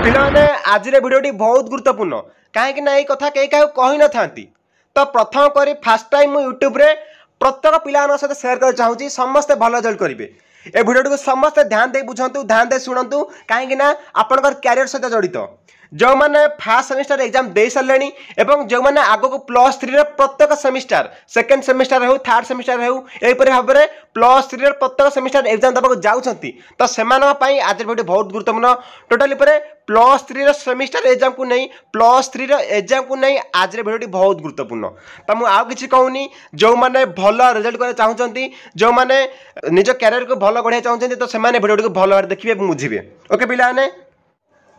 पिलाने आज भिडियोटी बहुत गुरुत्वपूर्ण कहीं ना कथा कई क्या कही न था तो प्रथम करी फास्ट टाइम यूट्यूब रे प्रत्येक पिला सहित सेयार कर चाहूँगी समस्ते भल रिजल्ट करेंगे ए भिडियो को समस्ते ध्यान दे बुझंतु ध्यान दे शुणु कहीं आपंकर क्यारियर सहित जड़ित जो मैंने फास्ट सेमिस्टर एग्जाम दे सारे और जो मैंने आग को +3 प्रत्येक सेमिस्टर सेकेंड सेमिस्टर हो थर्ड सेमिस्टर हो यहपरी भाव में +3 प्रत्येक सेमिस्टर एग्जाम देवाक जाऊँगी तो से आज भिडियो बहुत गुरुत्वपूर्ण टोटाली +3 सेमिस्टर एग्जाम को नहीं +3 एग्जाम को नहीं आज भिडियो बहुत गुरुत्वपूर्ण तो मुझे आउ कि कहूनी जो मैंने भल रिजल्ट करना चाहते जो मैंने निज कैरियर को भल गढ़ा चाहते तो से भिडियो को भल भाव देखिए बुझे ओके पिलाने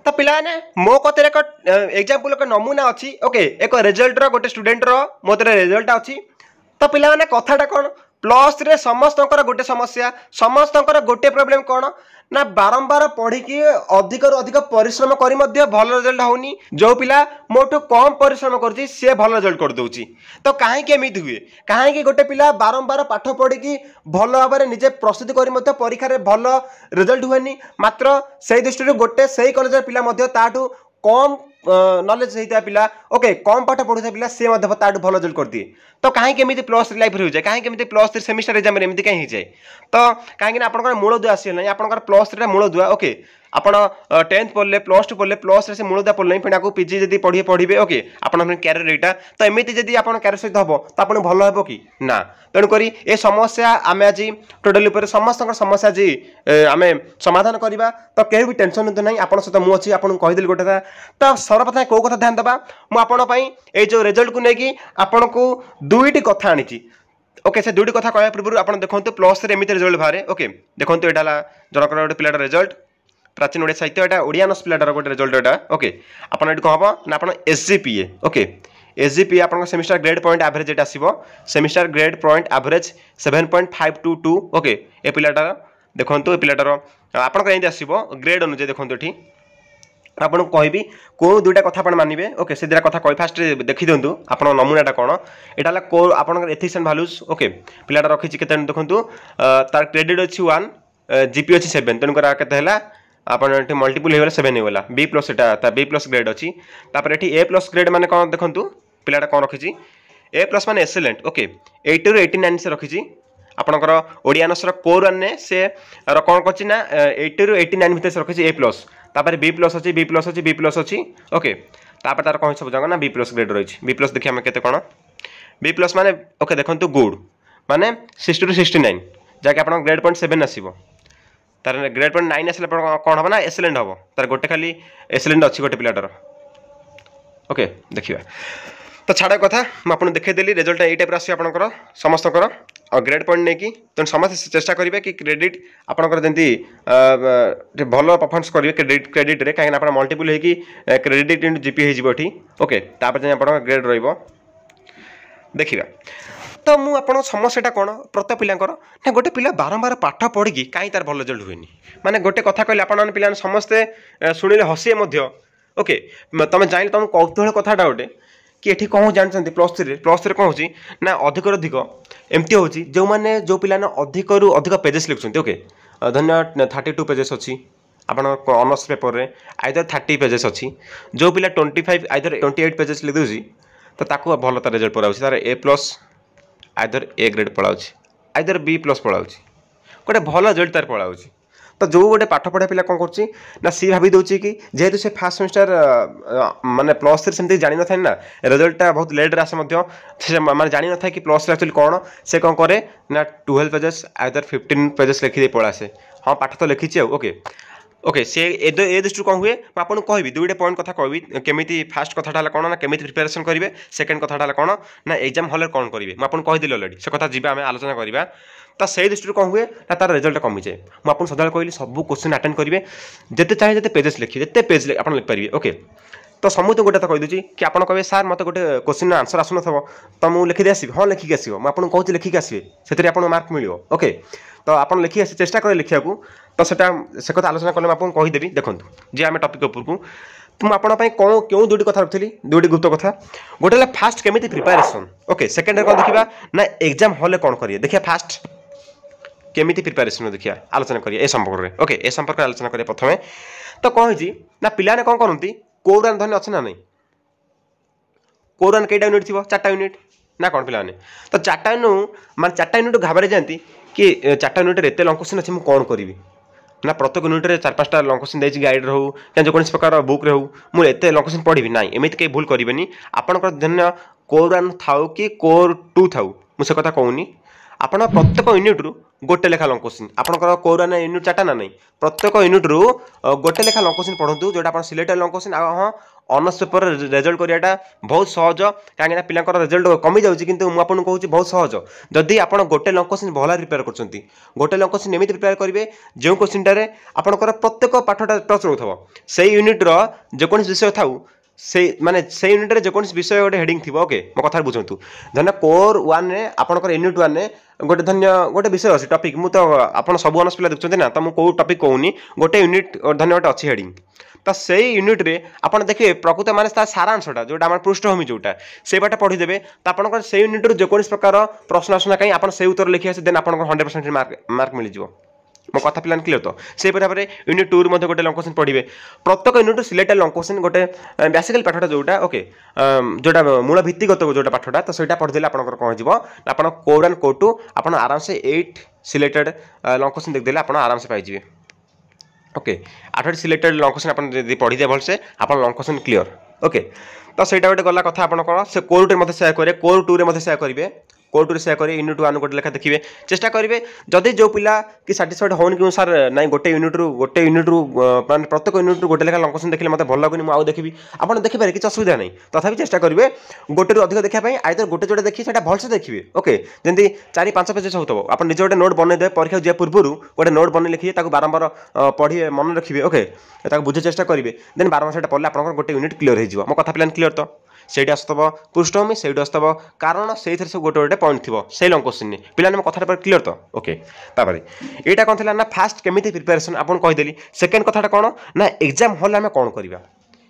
तो पिलाने मो कते एक एग्जांपल एक नमूना अच्छी ओके एक रिजल्ट रो गोटे स्टूडेंट रो मोते रिजल्ट अच्छी तो पिलाने कथाटा कौन +3 समस्तंकर गोटे समस्या समस्तंकर गोटे प्रोब्लेम कौन ना बारंबार पढ़ी अधिक अधिक परिश्रम करी मध्य भल रिजल्ट होनी जो पिला मोठू कम परिश्रम कर सी भल रिजल्ट कर दूची तो कहीं एमती हुए कहीं गोटे पिला बारंबार पाठ पढ़ी भल भाव में निजे प्रस्तुति कर परीक्षा भल रिजल्ट हुए मात्र से दृष्टि गोटे से कॉलेज पिला ताठू कम नॉलेज होता पिला ओके कम पाठ पढ़ुता पिला सी भल रिजल्ट कर दिए तो कहीं +3 लाइफ हो जाए कहीं +3 सेमिस्टर एग्जाम एमती कहीं जाए तो कहीं आप मूल दुआ आसना आप +3 मूल दुआ ओके आपण 10th पढ़ले +2 पढ़ले +3 से मूल दुआ पढ़ले फिर आपको पीजी जब पढ़े ओके आप क्यारियर यहाँ तो एमती जब आप क्यारियर सहित हम तो आप भल हे कि ना तेणुक ये समस्या आम आज टोटाली समस्त समस्या आज आम समाधान करवा तो कहीं भी टेंशन नहीं ना आप सहित मुझे आपको कहीदेली गोटे तो सर्वप्रथम कौ कथा ध्यान देवा मुझे जो रिजल्ट को लेकिन आपन को दुईटी कथा आनी ओके से दुईटी कथा कहवा पूर्व आप देखो +3 एमती रिजल्ट बाहर ओके देखो यहाँ जनकर गोटे पिलाटा रिजल्ट प्राचीन ओडिया साहित्य यहाँ ओडियानस पिलाटार गोटे रिजल्ट यहाँ ओके आपन ये कौन हम ना आप SGPA ओके SGPA आप सेमिस्टर ग्रेड पॉइंट एवरेज ये आसो semester grade point average 7.522 okay ए पिलाटार देखो ये पिलाटार आपंकर आसो ग्रेड अनुसार देखो ये आपको कहबी कौ दुईटा कथा आप मानवे ओके से दुटा कथा कह फास्ट देखी दिंतु आप नमूनाटा कौन यहाँ को आप एथिक्स एंड वैल्यूज ओके पिलाटा रखी के देखो तार क्रेडिट अच्छी 1 GP अच्छी 7 तेणुक के आप मल्टीपुल हो 7 होगा B+ B+ ग्रेड अच्छी ये A+ ग्रेड माने कौन देखो पिलाटा कौन रखी A+ माने एक्सीलेंट ओके 80 ରୁ 89 से रखी आपणकर ओडियानस कोर वन से कौन कर 80 ରୁ 89 भितर से रखी A+ तापर B+ अच्छी B+ अच्छी B+ अच्छी ओके तापर तार कौन सब जगह ना B+ ग्रेड रही B+ देखिए आम के कौन B+ माने ओके देखो गुड माने 60 ରୁ 69 जहाँकि आप ग्रेड पॉइंट 7 आसो तार ग्रेड पॉइंट 9 आसले कौन हम ना एक्सीलेंट हम तार गोटे खाली एक्सीलेंट अच्छी गोटे पिलाटार ओके देखिए तो छाड़ कथा मुझे देखीदेली रिजल्ट यही टाइप आस समस्त ग्रेड पॉइंट नहीं कि तेणु समस्त चेष्टा करेंगे कि क्रेडिट आपंकर जमी भल परफॉर्मेंस करेंगे क्रेडिट रे कहीं मल्टीपुल होगी क्रेडिट GP हो ओके तापर आप ग्रेड रहा देखिए तो मुझे समस्याटा कौन प्रत्येक पिलांकर ना गोटे पिला बारंबार पाठ पढ़ी कहीं तार भल रिजल्ट हुए माने गोटे कथा कहले आप पिला समस्ते शुणिले हसिए ओके तुम जान तुम कौतूहल कथाटा गोटे कि ये कौन जानते +3 कौन हो ना अधिक अधिक एमती हो जो मैंने जो पिला अधिक रु अधिक पेजेस लिखुं ओके धन्य 32 पेजेस अच्छी आप ऑनर्स पेपर रे आइदर 30 पेजेस अच्छी जो पिला 25 आइदर 28 पेजेस लिख दूसरी तो ताकू भल तार रिजल्ट पड़ाऊँ तार A+ आइदर A ग्रेड पड़ाऊँ आइदर B+ पड़ाऊँ गोटे भल रिजल्ट तार पड़ाऊँ तो जो गोटे पाठ पढ़ा पिला कौन कर सी भाभी दूसरी कि जेहेतु से फास्ट सेमिस्टर माने +3 सेमती जानी न था ना रिजल्टा बहुत लेट आसे माने जानी न था कि +3 एक्चुअली कौन से कौन करे ना 12 पेजेस आइदर 15 पेजेस लिखिदे पଳାसे हाँ पाठ तो लिखी ओके ओके से ए दृष्टि कौन हुए मुझे कहबी दुईटा पॉइंट कथा कहबी केमी फास्ट कथाटा कौन ना केमी प्रिपेरेसन करेंगे सेकेंड कथाटा कौन ना एग्जाम हॉल कौन करेंगे मुझे कहीदेली अलरेडी से कथा जी आम आलोचना करवा तो से दृष्टि कौन हुए ना तार रिजल्ट कमी जाए मुझे सदा कहली सब क्वेश्चन अटेंड करेंगे जिते चाहे जिते पेजेस लिखिए जिते पेज आप लिखिपारे ओके तो समूह गोटे तो कहीदे कि आप कहे सार मत गोटे क्वेश्चन आंसर आसन तो मुझे लिखिदे आसबि हाँ लिखिक आसो मुझे कहूँ लिखिक आसबे से आप मार्क मिले ओके तो आप लिखी चेष्टा करें लिखा तो से कथा आलोचना कले आपको कहीदेवी देखो जी आम टपिक उपरकू तो मुझे कौन क्यों दुईटी कथा रखी दुईटी गुप्त कथा गोटे फास्ट केमी प्रिपेरेसन ओके सेकेंड कौन देखा ना एग्जाम हॉल कौन करेंगे देखिए फास्ट केमिति प्रिपरेशन देखिए आलोचना करिए ए संपर्क में ओके ए संपर्क में आलोचना करिए प्रथमे तो कौन होची ना पिलाने कौन करती कोरान धन्य अच्छे ना नहीं कोरान कईटा यूनिट थी 4टा यूनिट ना कौन पिलाने तो 4टा यूनिट मान 4टा यूनिट घाबरे जाती कि 4टा यूनिट एत लंग क्वेश्चन अच्छे मुझे कौन करी ना प्रत्येक यूनिट में 4-5टा लंग क्वेश्चन देती गाइड हो जो कौन प्रकार बुक रे हो मुझे एत लंग क्वेश्चन पढ़ी ना एमती कहीं भूल करेंगे आपंकर धन्य कोर 1 थाउ कि कोर 2 थाउ मुझे कथा कहूनी आपण प्रत्येक यूनिट रु गोटे लेखा लंग क्वेश्चन आपंकर कोर 1 यूनिट 4टा ना नहीं प्रत्येक यूनिट रु गोटे लेखा लंग क्वेश्चन पढ़ु जोटा आप सिलेक्टेड लंग क्वेश्चन हाँ ऑनर्स पेपर रिजल्ट कराटा बहुत सहज कहीं पिलांकर रिजल्ट कमी जाऊँगी कि मुझे कहूँ बहुत सहज जदि आप गोटे लंग क्वेश्चन भल प्रिपेयर कर गोटे लंग क्वेश्चन एमती प्रिपेयर करेंगे जो क्वेश्चन आपंकर प्रत्येक पाठटा टच रोथब से यूनिट्र जेकोसी विषय थाउ से माने से यूनिट रे जेकोसी विषय गोटे हेडिंग थी ओके मो कथा बुझंतु धन्य कोर 1 रे आपनकर यूनिट 1 रे गोटे धन्य गोटे विषय अछि टॉपिक मु तो आपन सब अनस पिला देखछन्ते ना तो मु को टॉपिक कहूनी गोटे यूनिट धन्य गोटे अछि हेडिंग तो से यूनिट रे आपन देखिए प्रकृत माने सारांशटा जोटा आम पृष्ठभूमि जोटा से बाटे पढ़ी देबे तो आपनकर से यूनिट रो जेकोसी प्रकार प्रश्न आसना कहीं आपन से उत्तर लिखि आसे देन आपनकर 100% मार्क मिल जिवो मो कथा प्लान क्लियर तो से भाव में यूनिट 2 रू गोटे लंग क्वेश्चन पढ़े प्रत्येक यूनिट सिलेक्टेड लंग क्वेश्चन गोटे बेसिकल पाठटा जोटा ओके जोटा मूल भित्तिगत जोटा पाठटा तो सहीटा पढ़ीदेले आपंकर कौन हो आप कोर 1 कोर 2 आप आराम से 8 सिलेक्टेड लंग क्वेश्चन देखदेले आप आराम से पाइबे ओके 8 सिलेक्टेड लंग क्वेश्चन आप पढ़ी दे भलसे आप लंग क्वेश्चन क्लियर ओके तो सहीटा गोटे गला कथा आपंकर से कोर 2 रे सेया करेंगे कोर 2 रे सेया करेंगे कोर 2 रे सेया करेंगे यूनिट 1 गोटे लेखा देखिए चेष्टा करेंगे जदि जो पिला कि साटिस्फाइड होन कि सर ना गोटे यूनिट रु माने प्रत्येक यूनिट रु गोटे लेखा लंग क्वेश्चन देखले मते भल लागुनी मु आउ देखिबी आपण देखि पारे किछ असुविधा नहीं तथापि चेष्टा करेंगे गोटे रु अधिक देखा पई आइदर गोटे जोटे देखि सेटा भल से देखिबे ओके जेंति 4-5 पेज होतबो आपण निज गोटे नोट बनै दे परीक्षा जे पूर्वरु गोटे नोट बनै लिखिए ताको बारंबार पढ़िए मन रखिबे ओके ताको बुझे चेष्टा करेंगे देन बारंबार सेटा पढ़ले आपन गोटे यूनिट क्लियर हो जिवो मो कथा प्लान क्लियर तो से आसतब पृष्ठभूमि से आसतब कारण से गोटे गोटे पॉइंट थी से लंग क्वेश्चन पिला कथा पर क्लियर तो ओके तापर यहाँ कौन थी ना फास्ट केमी प्रिपेरेसन आपको कहीदेली सेकेंड कथा कौन ना एग्जाम हॉल आम कौन करवा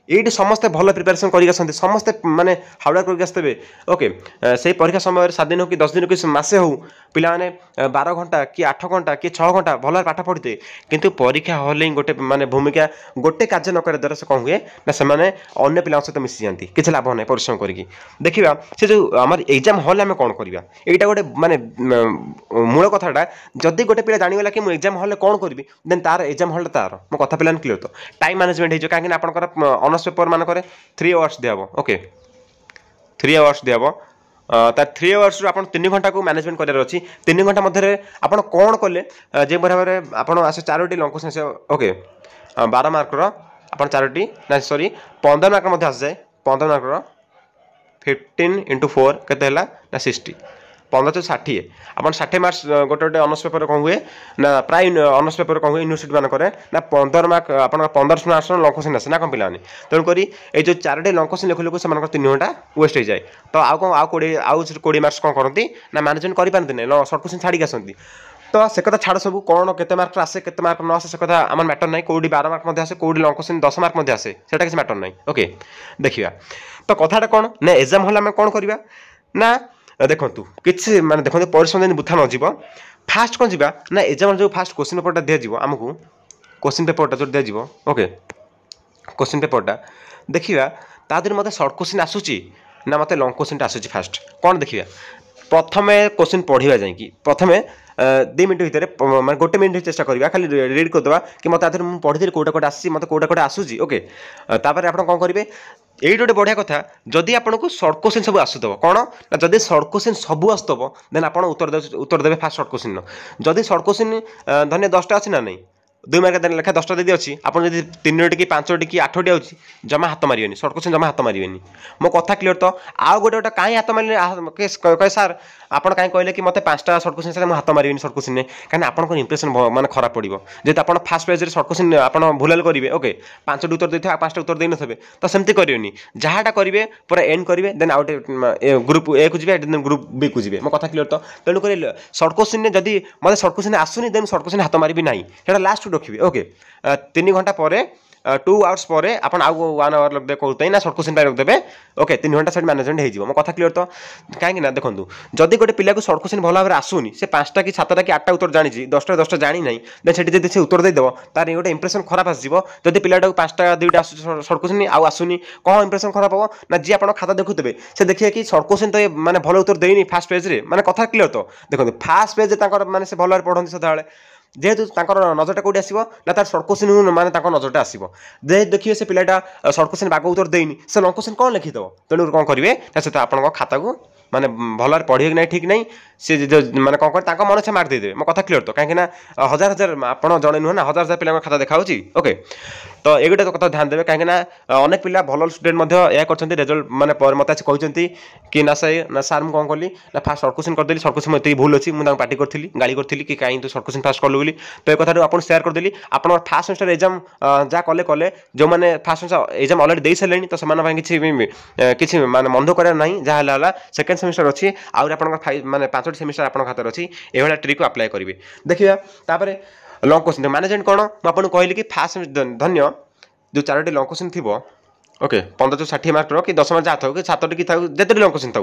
ये समस्ते भल प्रिपेरेसन कर समस्ते माने हावड़ा करके आसते ओके से परीक्षा समय 7 दिन हो कि 10 दिन कि मसे हो पिला माने 12 घंटा कि 8 घंटा कि 6 घंटा भल पाठ पढ़ते किंतु परीक्षा हॉल गोटे माने भूमिका गोटे कार्य नक द्वारा से कौन हुए ना से अन्य पिला सहित मिसी जाती किसी लाभ ना परिश्रम करके देखा से जो आम एग्जाम हॉल आम कौन करवा यहाँ गोटे माने मूल कथाटा जदि गोटे पिला जाणीगला कि मुझे एग्जाम हॉल कौन करी देन तार एग्जाम हॉल तार मो कथा पिलान क्लियर तो टाइम मैनेजमेंट हो कहीं आपंकर ऑनर्स पेपर मानक 3 आवर्स दिया ओके 3 आवर्स दिया तार 3 आवर्स आप 3 घंटा को मैनेजमेंट करार अच्छी 3 घंटा मध्य आप कौन कले जो भाव में आप आसे 4टी लंग क्वेश्चन ओके 12 मार्कर आप 4टी ना सॉरी 15 मार्क आस जाए 15 मार्कर 15 × 4 केते ना 60 15 × 60 आप 60 मार्क्स गोटे गोटे ऑनर्स पेपर कौन हुए ना प्राय ऑनर्स पेपर कौन हुए यूनिवर्सिटी मानक ना 15 मार्क आप 15 मार्क्स लंग क्वेश्चन आसे ना कौन पिलाने तेणुक ये जो 4टी लंग क्वेश्चन लिखु लिखु से 3 घंटा वेस्ट हो जाए तो आउ कौन आउ 20 मार्क्स कौन करती ना मैनेजमेंट करपारती ना सर्ट क्वेश्चन छाड़ी आसती तो से कथा छाड़ सब कौन केते मार्क आसे केते मार्क न आसे से कथा आम मैटर नहीं कौटी 12 मार्क आसे कौटी लंग क्वेश्चन 10 मार्क आसे से किसी मैटर नहीं ओके देखिए तो कथाटा कौन ना एग्जाम हॉल आम कौन करवा ना देखु किसी माने देखते परिश्रम जब बुथा नजिब फास्ट कौन जावा ना एग्जाम जो फास्ट क्वेश्चन पेपरटा दिज्व आमको क्वेश्चन पेपरटा जो दिज्व ओके क्वेश्चन पेपरटा देखा तादेह मत सर्ट क्वेश्चन आसूची ना मत लंग क्वेश्चन आसूची फास्ट कौन देखिए प्रथमे क्वेश्चन पढ़ा जाए प्रथमे 2 मिनट भितर मैं गोटे मिनट चेष्टा करवा खाली रीड करदे कि मत आधर मुझे पढ़ी कौटा कौटा आसी मत कौटा कौटा आसूची ओके तापर आप कौन करेंगे ये गोटे बढ़िया कथा जदि आपको सर्ट क्वेश्चन सब आसुव कौन ना जदि सर्ट क्वेश्चन सब आसुव देन आप उत्तर देवे फास्ट सर्ट क्वेश्चन जदि सर्ट क्वेश्चन धन्य 10टा अच्छी ना नहीं 2 मार्क लेखा 10टा दीदी अच्छी आप 3टी कि 5टी कि 8टी आउची जमा हाथ मारे सर्ट क्वेश्चन जमा हाथ मारे मो कथा क्लियर तो आउ गोटे गोटे कहीं हाथ मारे कहे सार आप कहीं कहले कि मतलब 5टा सर्ट क्वेश्चन सर हाथ मारे सर्ट क्वेश्चन कहीं आपको इंप्रेशन माने खराब पड़ो जेहतु आप फास्ट पेज सर्ट क्वेश्चन आप भूल करेंगे ओके 5टी उत्तर देते 5टा उत्तर दे थे तो सेमती करेंगे जहाँटा करेंगे पूरा एंड करेंगे देन आउ ग्रुप ए को जी देन ग्रुप बी को जी मो कथा क्लियर तो तेणुक सर्ट क्वेश्चन जदि मतलब सर्ट क्वेश्चन आसुनी देन सर्ट क्वेश्चन हाथ मारि ना लास्ट रखिए ओके 3 घंटा पर 2 आवर्स पर आप आउ 1 आवर रखिदे कहते ना सर्ट क्वेश्चन रखिदे ओके 3 घंटा सेट मैनेजमेंट हो मो कथा क्लियर तो कहीं देखो जदि गोटे पिला को सर्ट क्वेश्चन भल भाव आसुनी से 5टा कि 7टा कि 8टा उत्तर जानी 10टा जानी ना देन से जब से उत्तर देदेव तार गोटे इंप्रेशन खराब आसो जब पिलाटा 5टा 2टा सर्ट क्वेश्चन आसुनी कौन इंप्रेशन खराब हम ना जी आप खाता देखुते से देखिए कि सर्ट क्वेश्चन तो मैंने भल उत्तर देनी फास्ट पेज रे माने कथा क्लियर तो देखो फास्ट पेज माने से भल पढ़ती सदाबले जेहेतु नजरटा कौटी आसो ना तार सर्ट क्वेश्चन माने नजरटा आसो जे देखिए से पिलाटा सर्ट क्वेश्चन बाग उत्तर देनी से लंग क्वेश्चन कौन लिखिदेव तेणु कौन करेंगे से आप खाता को माने भल पढ़े कि ना ठीक नहीं सी मैंने कौन कर मन से मार्क देदेवे मो कथा क्लियर तो कहीं हजार हजार आप जड़े नुह ना हजार हजार पिला खाता देखा ओके तो ये गोटे कथा ध्यान देवे कहीं अनेक पिला भल स्टूडेंट यह कर रेजल्ट मैंने मत आज कहते कि ना सार मुझे कौन कली ना फास्ट सर्ट क्वेश्चन करदेली सर्ट क्वेश्चन ये भूल अच्छी मुझे पार्टी करी गाड़ी करी कि कहीं तू सर्ट क्वेश्चन फास्ट कलु बोली तो ये कथा आपको सेयार करदेली आप फास्ट सेमेस्टर एग्जाम जहाँ कले कले जो मैंने फास्ट सेमेस्टर एग्जाम अलरेडी दे सारे तो से किसी माने मन दुख करार ना जहाँ सेकेंड सेमेस्टर अच्छी आउर आप माने 5टी सेमेस्टर आप खाते अच्छी ये ट्रिक को अप्लाई करेंगे देखिए तापर लंग क्वेश्चन मैनेजमेंट कौन मुझे कहली कि फास्ट धन्य जो 4टी लंग क्वेश्चन थी ओके 15-60 मार्क कि 10 मार्क जहाँ था कि 7टी कि जिते लंग क्वेश्चन था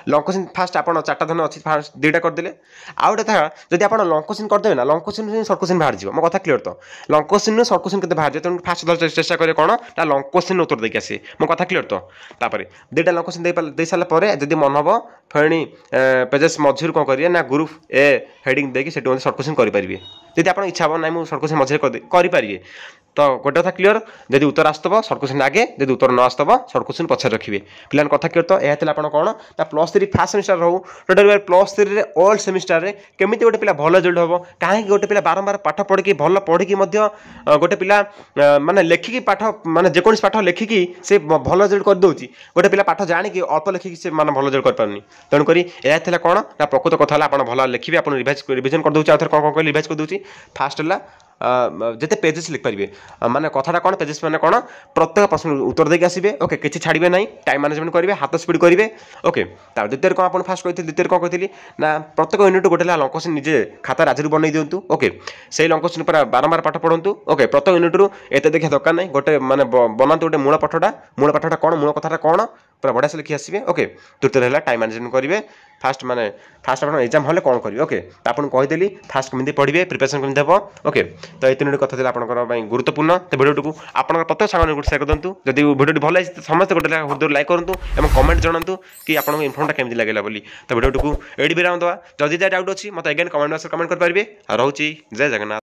लंग क्वेश्चन फास्ट आप 4टा धन अच्छी फास्ट 2टा करदे आउ गोटे था जब आप लंग क्वेश्चन करदे ना लंग क्वेश्चन सर्ट क्वेश्चन बाहर जाए मो कथा क्लियर तो लंग क्वेश्चन सर्ट क्वेश्चन के बाहर जाए तेणु फास्ट चेष्टा करें कौन ना लंग क्वेश्चन उत्तर देके आसे मो कथा क्लियर तो तापर 2टा लंग क्वेश्चन दे सारापर जब मन हम फेणी पेजेस मझिर कौन करेंगे ना ग्रुप ए हेडिंग देकी से सर्ट क्वेश्चन करेंगे जब आप इच्छा हम ना मुझे सर्ट क्वेश्चन मझे करेंगे तो गोटे कथा क्लियर जब उत्तर आसतब सर्ट क्वेश्चन आगे जब उत्तर न आसतब सर्ट क्वेश्चन पछे रखिए पिला कथा क्लियर तो यह आप कौन ना +3 फास्ट सेमिस्टर हो टोटाल +3 ऑल सेमिस्टर रे केमी गोटे पिला भल रिजल्ट हम कहीं गोटे पिला बारंबार पाठ पढ़ी भल पढ़ी गोटे पिला माने लेखिकी पाठ माने जेकोसी पाठ लेखिकी से भल रिजल्ट कर दउची गोटे पिला पाठ जानिकी अल्प लेखिकी से माने भल रिजल्ट कर पारनी तेणुक यह कौन ना प्रकृत कथा आप भल लिखे आप रिविजन कर दूसरी आउे कौन कौन रिवाइज कर दूसरी फास्ट है जिते पेजेस लिखिपारे माने कथाटा कौन पेजेस माने कौन प्रत्येक प्रश्न उत्तर देके आसबे ओके किसी छाड़े ना टाइम मैनेजमेंट करेंगे हाथ स्पीड करेंगे ओके तार द्वितीय कौन आप फास्ट कहते द्वितीय कौन कहती ना प्रत्येक यूनिट गोटे लंग क्वेश्चन निजे खाता राजू बनई दिंतु ओके से लंग क्वेश्चन पूरा बारंबार पाठ पढ़ु ओके प्रत्येक यूनिट रू एत देखा दरकार ना गोटे माने बनातु गोटे मूल पाठटा कौन मूल कथाटा कौन पूरा बढ़िया से लिखी आसबे ओके तृतीय है टाइम मैनेजमेंट करेंगे फास्ट माने फास्ट आप एग्जाम हले कौन करेंगे ओके तो आपको कहीदेली फास्ट कमी पढ़े प्रिपेरेसन कमी हे ओके तो ये 3टी कथा आपंकर गुरुत्वपूर्ण तो भिडियो को आप प्रत्येक सांग सेयार कर दूँ जब भिडियो भल लगे समस्त गोटे हृदय लाइक करूँ और कमेंट जनातु कि आपको इनफर्मटा केमी लगे बोली तो भिडियो को ये विराम दवा जदि जहाँ डाउट अच्छी मतलब अगेन कमेंट बॉक्स कमेंट करेंगे रोचे जय जगन्नाथ।